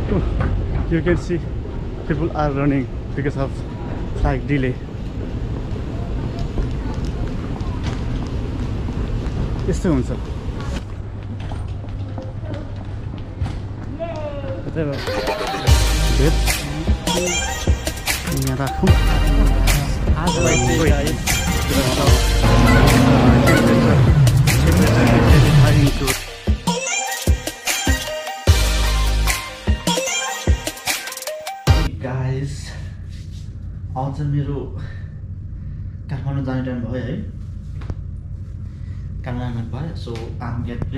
You can see people are running because of flight delay. यस्तो हुन्छ यहाँ राखौँ गाइस आज मेरो काठमाडौँ जाने टाइम भयो है काठमाडौँ भयो सो आम गेटिङ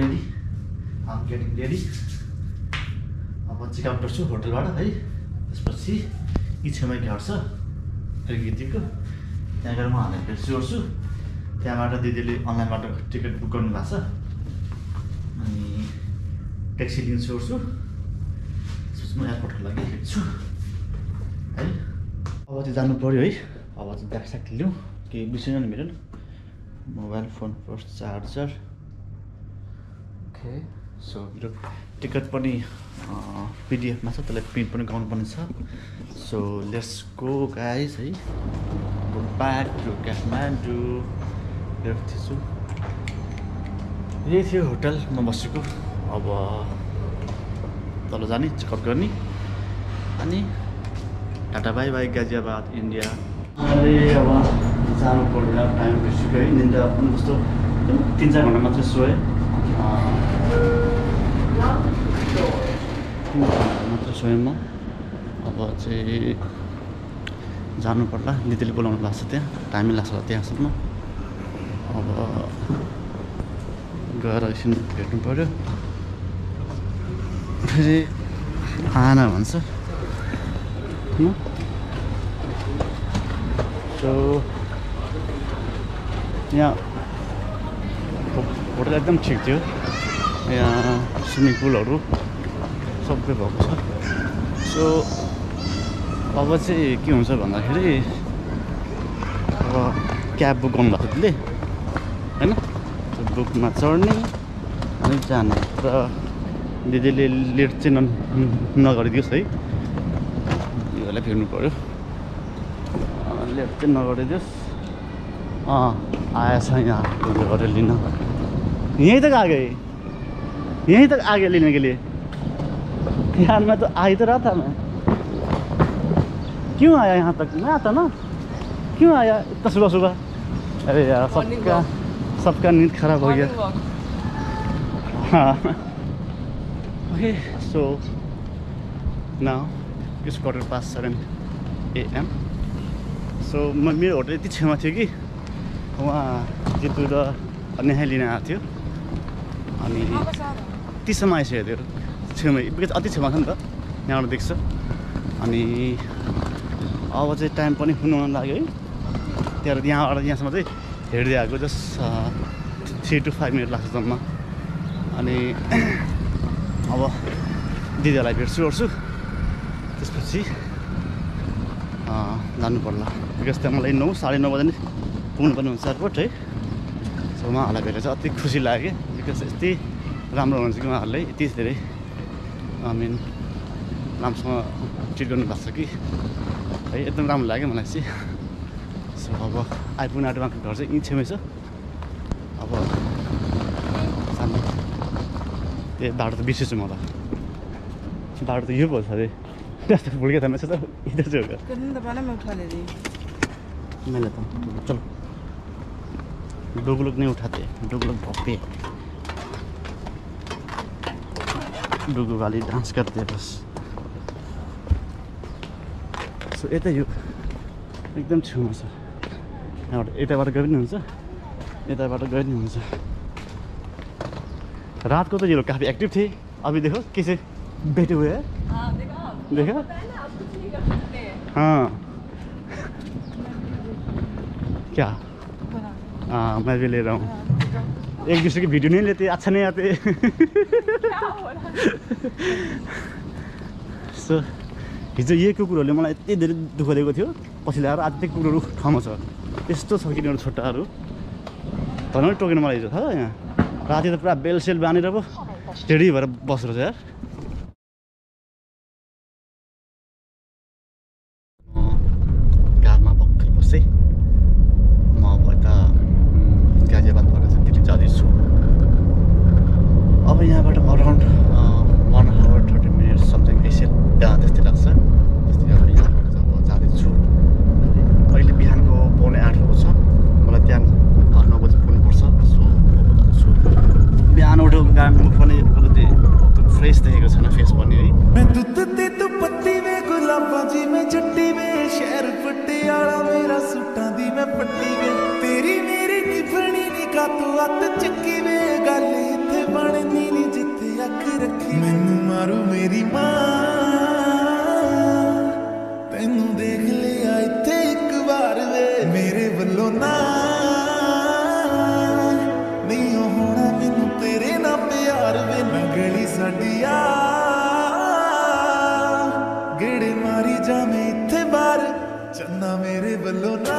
रेडी अब चेकआउट गर्छु होटलबाट है त्यसपछि यी छेउमै घर छ गिटीको त्यहाँ गएर म हालेर भेट्छु गर्छु त्यहाँबाट दिदीले अनलाइनबाट टिकट बुक गर्नु भएको छ अनि ट्याक्सी लिन्छु गर्छु त्यसपछि म एयरपोर्टको लागि हिँड्छु है अब चाहिँ जानु पर्यो है अब चाहिँ ब्याग स्याग लिउँ केही बिर्सिनु नि मेरो mobile phone first charger okay so मेरो टिकट पनि पिडिएफमा छ त्यसलाई प्रिन्ट पनि गर्नुपर्ने छ सो लेट्स गो गाइस है गो ब्याक टु काठमाडौँ छु यही थियो होटल म बसेको अब तल जाने चेकअप गर्ने अनि tata bye by Ghaziabad India अहिले अब जानु पर्यो टाइम बिर्सियो है निन्दा पनि जस्तो 3-4 घन्टा मात्रै सोएँ मात्र सोएँ म अब चाहिँ जानु पर्ला दिदीले बोलाउनु भएको छ त्यहाँ टाइमै लाग्छ त्यहाँसम्म अब गएर एकछिन भेट्नु पर्यो फेरि आना भन्छ सो यहाँ होटल एकदम ठिक थियो यहाँ स्विमिङ पुलहरू सबै भएको छ सो अब चाहिँ के हुन्छ भन्दाखेरि अब क्याब बुक गर्नुभएको थियो त्यसले होइन त्यो बुकमा चढ्ने अनि जाने र दिदीले लेट चाहिँ नगरिदियोस् है योलाई फेर्नु पऱ्यो लेट चाहिँ नगरिदियोस् आएछ यहाँ गरेर लिन यहीं तक आ गए लेने के लिए यार मैं तो आ ही तो रहा था मैं क्यों आया यहाँ तक मैं आता ना क्यों आया इतना सुबह सुबह अरे यार सबका नींद खराब हो गया हाँ okay so now it's 7:15 AM so मेरो होटल यति छेउमा थियो कि वहाँ जितु र नेहा लिन आएको थियो अनि तीसम्म आइसकेको थियो छेउमै बिकज अति छेउमा छ नि त यहाँबाट देख्छ अनि अब चाहिँ टाइम पनि हुन लाग्यो है त्यहाँबाट यहाँसम्म चाहिँ हेर्दै आएको जस्ट 3 to 5 मिनट लाग्छ जम्मा अनि अब दिदीहरूलाई भेट्छु ओर्छु त्यसपछि जानु पर्ला बिकज त्यहाँ मलाई 9 साढे 9 बजे नै पुग्नुपर्ने हुन्छ एयरपोर्ट है सो उहाँहरूलाई भेटेर चाहिँ अति खुसी लाग्यो बिकज यति राम्रो हुन्छ कि उहाँहरूलाई यति धेरै आई मिन राम्रोसँग ट्रिट गर्नुभएको छ कि है एकदम राम्रो लाग्यो मलाई चाहिँ सो अब आइपुग्ने आँटो उहाँको घर चाहिँ यहीँ छेउमै छ अब सानो त्यही बाटो त बिर्सेछु म त बाटो त यो पो छ अरे त्यस्तो भूल गया था मैं सोचा इधर से होगा कितने दबाना में उठा ले रही मैं लेता हूँ चलो डोग लोग नहीं उठाते डोग लोग भोपे डोगो वाली डांस करते बस सो यता यो एकदम छेउमा छ यहाँबाट यताबाट गए पनि हुन्छ यताबाट गए पनि हुन्छ रात को तो ये लोग काफ़ी एक्टिव थे अभी देखो कैसे बैठे हुए हैं देखा हाँ क्या हाँ मैं भी ले रहा हूँ एक दूसरे की वीडियो नहीं लेते अच्छा नहीं आते सो हिजो यही कुकुरहरूले मलाई यति धेरै दुःख दिएको थियो पछि ल्याएर आज त्यो कुकुरहरू ठाउँमा छ यस्तो छ कि छोटाहरू धन टोकेन मलाई हिजो थाहा यहाँ राति त पुरा बेलसेल बाँधेर पो रेडी भएर बसेर छ यार जावे इत्थे बार चन्ना मेरे वल्लों ना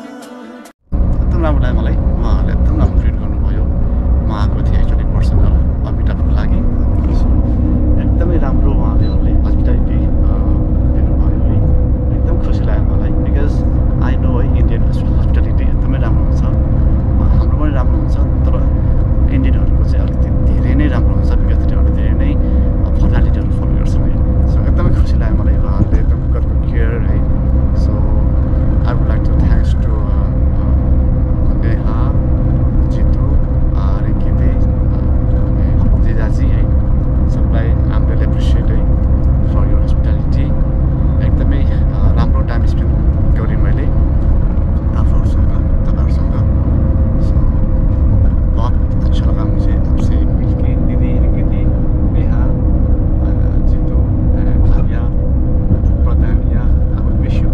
एकदम राम्रो लाग्यो मलाई उहाँहरूले एकदम राम्रो ट्रिट गर्नुभयो म आएको थिएँ एक्चुअली पर्सनल हस्पिटलको लागि एकदमै राम्रो उहाँहरूले हस्पिटालिटी दिनुभयो है एकदम खुसी लाग्यो मलाई बिकज आई नो है इन्डियन हस्पिटालिटी एकदमै राम्रो हुन्छ हाम्रो पनि राम्रो हुन्छ तर इन्डियनहरूको चाहिँ अलिकति धेरै नै राम्रो हुन्छ बिकज तिनीहरूले धेरै नै फर्मालिटीहरू फलो गर्छन् है सो एकदमै खुसी लाग्यो मलाई उहाँहरूले एकदम गएको केयर है so I would like to thanks to Neha Jitu Rinkite अनि जिजाजी है सबलाई आम रियली एप्रिसिएट है फर यर हस्पिटालिटी एकदमै राम्रो टाइम स्पेन्ड गरेँ मैले आफूहरूसँग तपाईँहरूसँग सो बहुत अच्छा लगा मुझे आपसे मिलके दीदी Rinkiti Neha Jitu Kavya Pradhania I will wish you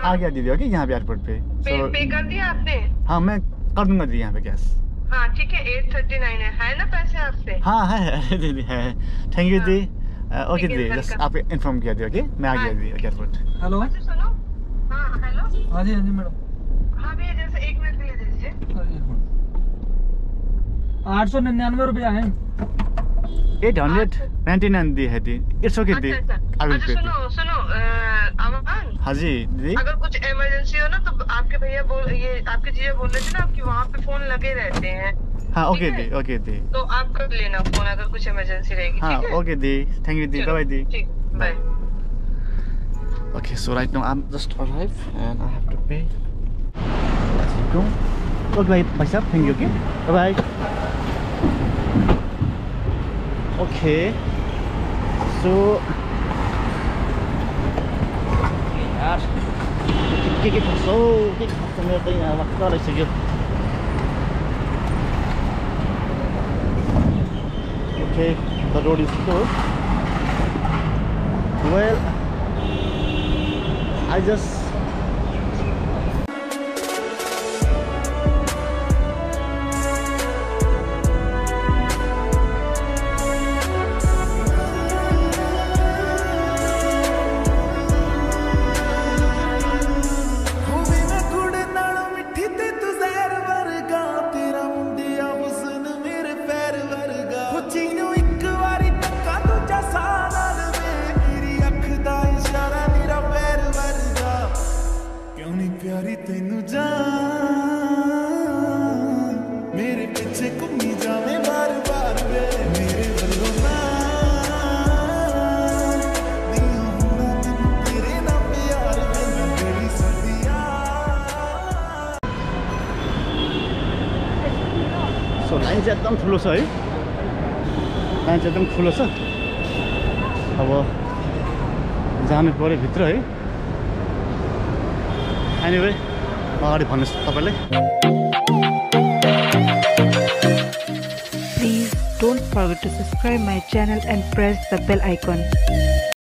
आ गया दीदी ओके यहाँ पे एयरपोर्ट पे पे कर दिया आपने? हाँ मैं कर दूंगा दीदी यहाँ पे कैश हाँ ठीक है 839 है ना पैसे आपसे? हाँ है दीदी है थैंक यू दीदी ओके दीदी वेलकम। जस्ट आप इन्फॉर्म किया दीदी ओके मैं आ गया दीदी एयरपोर्ट हेलो अच्छा सुनो हाँ हेलो हाँ जी मैडम हाँ भैया जैसे 1 मिनट के लिए दीजिए 899 रुपया है 899 दी है दी इट्स ओके दी अच्छा आई विल पे सुनो सुनो अमन हाँ जी दीदी अगर कुछ इमरजेंसी हो ना तो आपके भैया ये आपके जीजा बोल रहे थे ना आपकी वहाँ पे फोन लगे रहते हैं हाँ ठीक है? ओके दी तो आप कर लेना फोन अगर कुछ इमरजेंसी रहेगी हाँ ठीक है? ओके दी थैंक यू दी चलो, बाय दी ठीक bye Okay, so right now I'm just arrived and I have to pay. Let's go. Okay, bye, sir. Thank you. Okay. Bye bye. Okay. So. यार के फस्यो के फस्यो मेरो त यहाँ वाक्क रहिसक्यो Okay, the road is closed. Well, I just प्यारी तेनू जान मेरे पीछे घूमी जावे बार बार वे मेरे वल्लों ना नहीं होना तेरे ना प्यार वे मेरी सदिया So लाइन चाहिँ एकदम ठुलो छ है लाइन चाहिँ एकदम ठुलो छ अब जानु पर्यो भित्र है एनीवे अगाडि भन्नुहोस् तपाईलाई Please don't forget to subscribe my channel and press the bell icon.